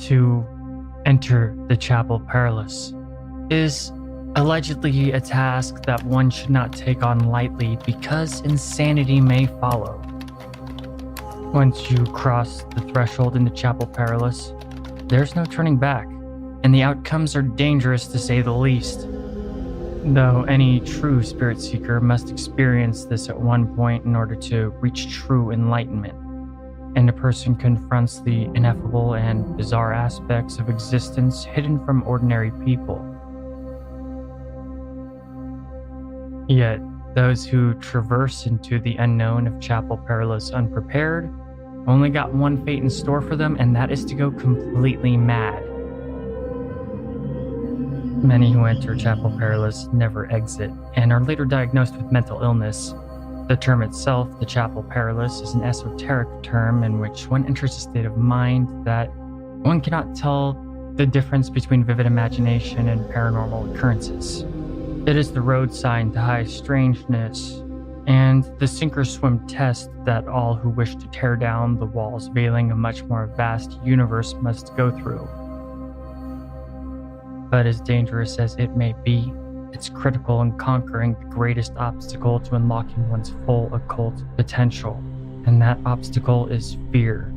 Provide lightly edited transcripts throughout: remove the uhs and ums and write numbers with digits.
To enter the Chapel Perilous is allegedly a task that one should not take on lightly because insanity may follow. Once you cross the threshold into Chapel Perilous, there's no turning back, and the outcomes are dangerous to say the least. Though any true spirit seeker must experience this at one point in order to reach true enlightenment, and a person confronts the ineffable and bizarre aspects of existence hidden from ordinary people. Yet, those who traverse into the unknown of Chapel Perilous unprepared only got one fate in store for them, and that is to go completely mad. Many who enter Chapel Perilous never exit, and are later diagnosed with mental illness. The term itself, the Chapel Perilous, is an esoteric term in which one enters a state of mind that one cannot tell the difference between vivid imagination and paranormal occurrences. It is the road sign to high strangeness, and the sink-or-swim test that all who wish to tear down the walls veiling a much more vast universe must go through. But as dangerous as it may be, it's critical in conquering the greatest obstacle to unlocking one's full occult potential, and that obstacle is fear.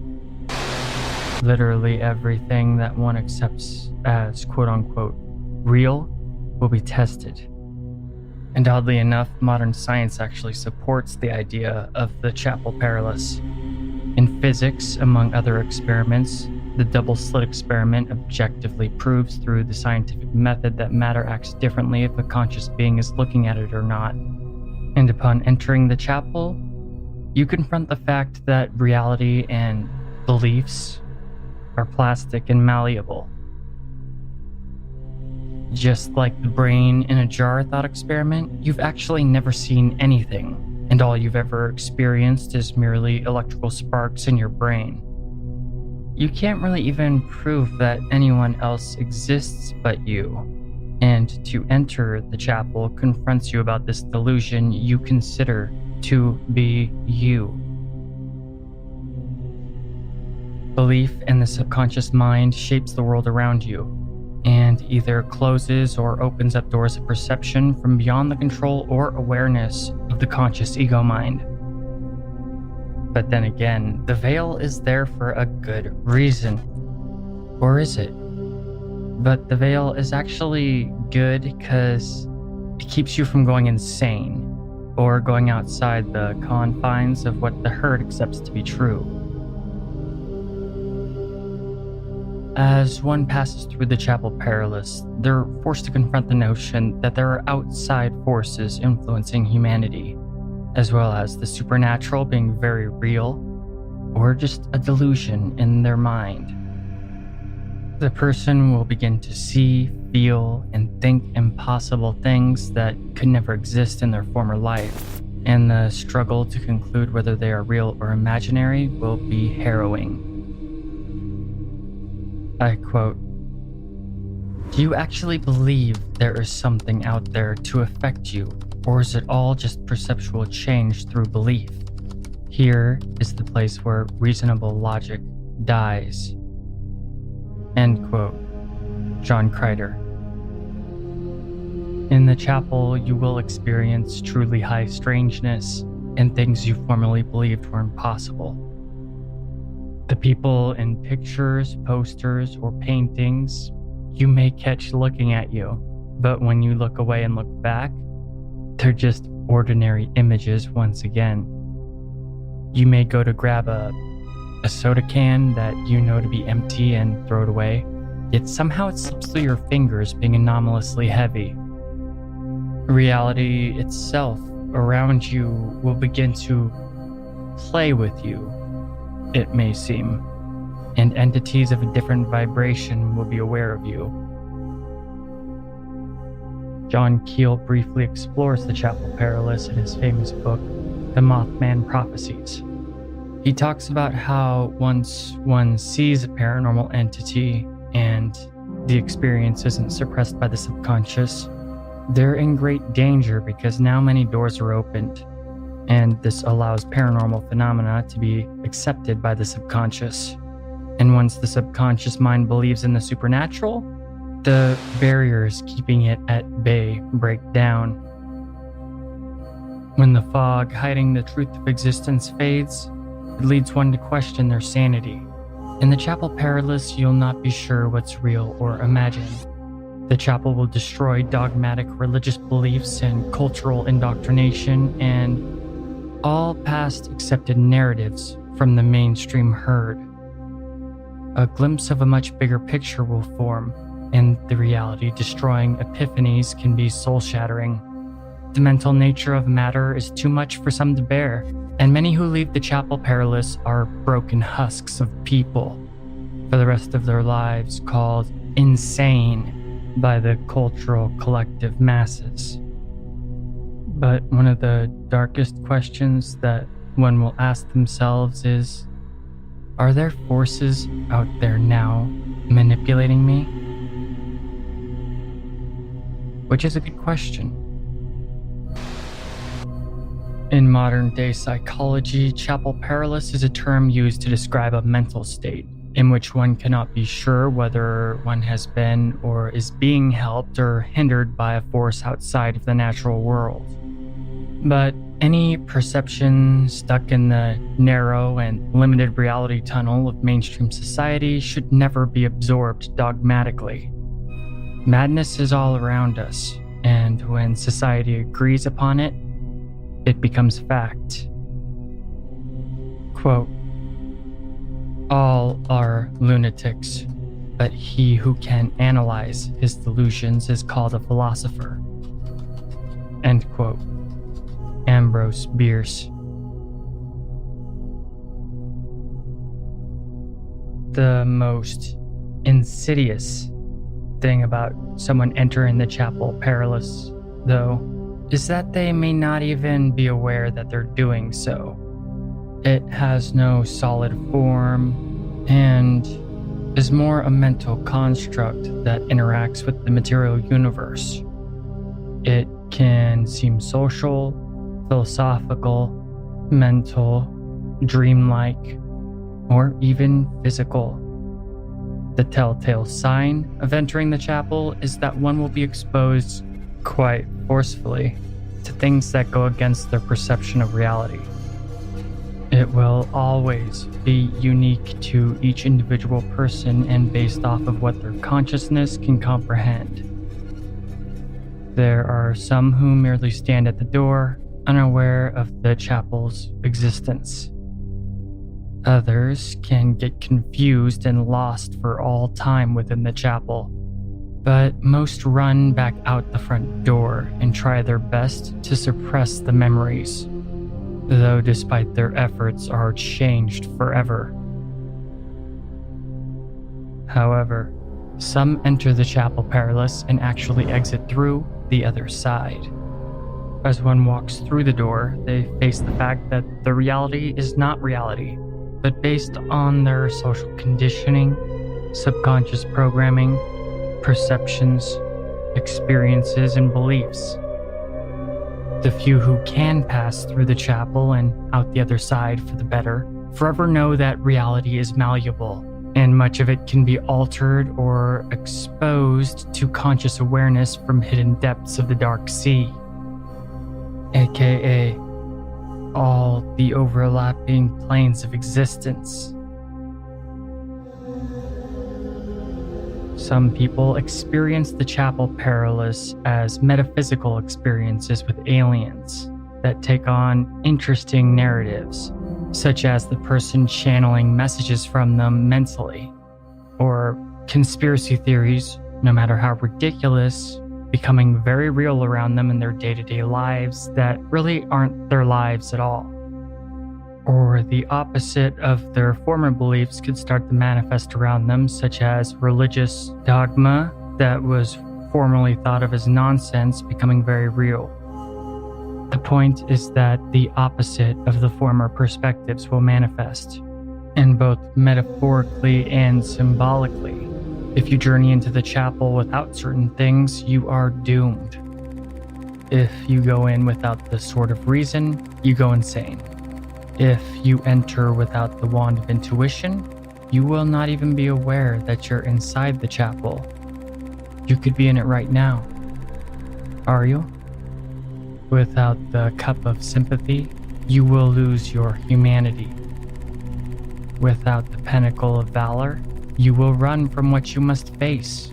Literally everything that one accepts as quote-unquote real will be tested. And oddly enough, modern science actually supports the idea of the Chapel Perilous. In physics, among other experiments, the double-slit experiment objectively proves through the scientific method that matter acts differently if a conscious being is looking at it or not. And upon entering the chapel, you confront the fact that reality and beliefs are plastic and malleable. Just like the brain in a jar thought experiment, you've actually never seen anything, and all you've ever experienced is merely electrical sparks in your brain. You can't really even prove that anyone else exists but you, and to enter the chapel confronts you about this delusion you consider to be you. Belief in the subconscious mind shapes the world around you, and either closes or opens up doors of perception from beyond the control or awareness of the conscious ego mind. But then again, the veil is there for a good reason. Or is it? But the veil is actually good because it keeps you from going insane, or going outside the confines of what the herd accepts to be true. As one passes through the Chapel Perilous, they're forced to confront the notion that there are outside forces influencing humanity, as well as the supernatural being very real, or just a delusion in their mind. The person will begin to see, feel, and think impossible things that could never exist in their former life, and the struggle to conclude whether they are real or imaginary will be harrowing. I quote, "Do you actually believe there is something out there to affect you, or is it all just perceptual change through belief? Here is the place where reasonable logic dies." End quote. John Crider. In the chapel, you will experience truly high strangeness and things you formerly believed were impossible. The people in pictures, posters, or paintings you may catch looking at you, but when you look away and look back, they're just ordinary images once again. You may go to grab a soda can that you know to be empty and throw it away, yet somehow it slips through your fingers being anomalously heavy. Reality itself around you will begin to play with you, it may seem, and entities of a different vibration will be aware of you. John Keel briefly explores the Chapel Perilous in his famous book, The Mothman Prophecies. He talks about how once one sees a paranormal entity and the experience isn't suppressed by the subconscious, they're in great danger because now many doors are opened, and this allows paranormal phenomena to be accepted by the subconscious. And once the subconscious mind believes in the supernatural, the barriers keeping it at bay break down. When the fog hiding the truth of existence fades, it leads one to question their sanity. In the Chapel Perilous, you'll not be sure what's real or imagined. The chapel will destroy dogmatic religious beliefs and cultural indoctrination and all past accepted narratives from the mainstream herd. A glimpse of a much bigger picture will form, and the reality-destroying epiphanies can be soul-shattering. The mental nature of matter is too much for some to bear, and many who leave the Chapel Perilous are broken husks of people, for the rest of their lives called insane by the cultural collective masses. But one of the darkest questions that one will ask themselves is, are there forces out there now manipulating me? Which is a good question. In modern-day psychology, Chapel Perilous is a term used to describe a mental state in which one cannot be sure whether one has been or is being helped or hindered by a force outside of the natural world. But any perception stuck in the narrow and limited reality tunnel of mainstream society should never be absorbed dogmatically. Madness is all around us, and when society agrees upon it, it becomes fact. Quote, "All are lunatics, but he who can analyze his delusions is called a philosopher." End quote. Ambrose Bierce. The most insidious thing about someone entering the Chapel Perilous, though, is that they may not even be aware that they're doing so. It has no solid form and is more a mental construct that interacts with the material universe. It can seem social, philosophical, mental, dreamlike, or even physical. The telltale sign of entering the chapel is that one will be exposed quite forcefully to things that go against their perception of reality. It will always be unique to each individual person and based off of what their consciousness can comprehend. There are some who merely stand at the door, unaware of the chapel's existence. Others can get confused and lost for all time within the chapel, but most run back out the front door and try their best to suppress the memories, though despite their efforts are changed forever. However, some enter the Chapel Perilous and actually exit through the other side. As one walks through the door, they face the fact that the reality is not reality, but based on their social conditioning, subconscious programming, perceptions, experiences, and beliefs. The few who can pass through the chapel and out the other side for the better forever know that reality is malleable, and much of it can be altered or exposed to conscious awareness from hidden depths of the dark sea, aka all the overlapping planes of existence. Some people experience the Chapel Perilous as metaphysical experiences with aliens that take on interesting narratives, such as the person channeling messages from them mentally, or conspiracy theories, no matter how ridiculous, becoming very real around them in their day-to-day lives that really aren't their lives at all. Or the opposite of their former beliefs could start to manifest around them, such as religious dogma that was formerly thought of as nonsense becoming very real. The point is that the opposite of the former perspectives will manifest, and both metaphorically and symbolically. If you journey into the chapel without certain things, you are doomed. If you go in without the sword of reason, you go insane. If you enter without the wand of intuition, you will not even be aware that you're inside the chapel. You could be in it right now. Are you? Without the cup of sympathy, you will lose your humanity. Without the pinnacle of valor, you will run from what you must face.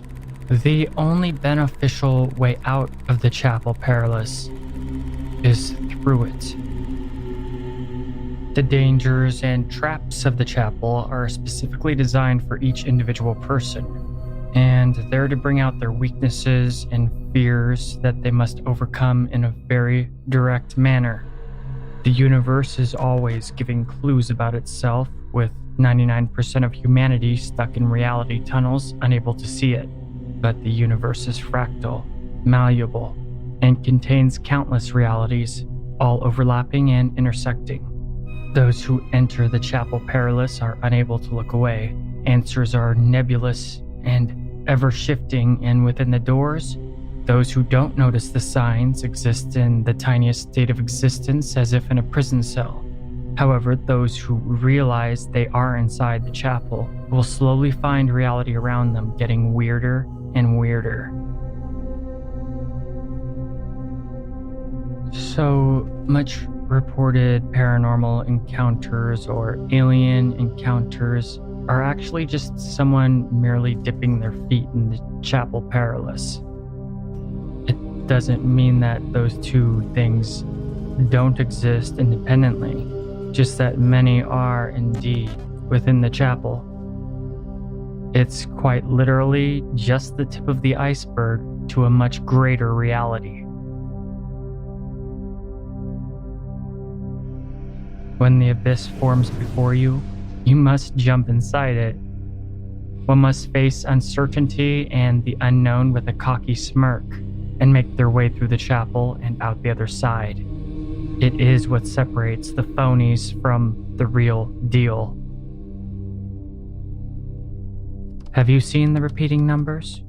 The only beneficial way out of the Chapel Perilous is through it. The dangers and traps of the chapel are specifically designed for each individual person, and they're to bring out their weaknesses and fears that they must overcome in a very direct manner. The universe is always giving clues about itself, with 99% of humanity stuck in reality tunnels, unable to see it. But the universe is fractal, malleable, and contains countless realities, all overlapping and intersecting. Those who enter the Chapel Perilous are unable to look away. Answers are nebulous and ever-shifting, and within the doors, those who don't notice the signs exist in the tiniest state of existence, as if in a prison cell. However, those who realize they are inside the chapel will slowly find reality around them getting weirder and weirder. So much reported paranormal encounters or alien encounters are actually just someone merely dipping their feet in the Chapel Perilous. It doesn't mean that those two things don't exist independently, just that many are indeed within the chapel. It's quite literally just the tip of the iceberg to a much greater reality. When the abyss forms before you, you must jump inside it. One must face uncertainty and the unknown with a cocky smirk, and make their way through the chapel and out the other side. It is what separates the phonies from the real deal. Have you seen the repeating numbers?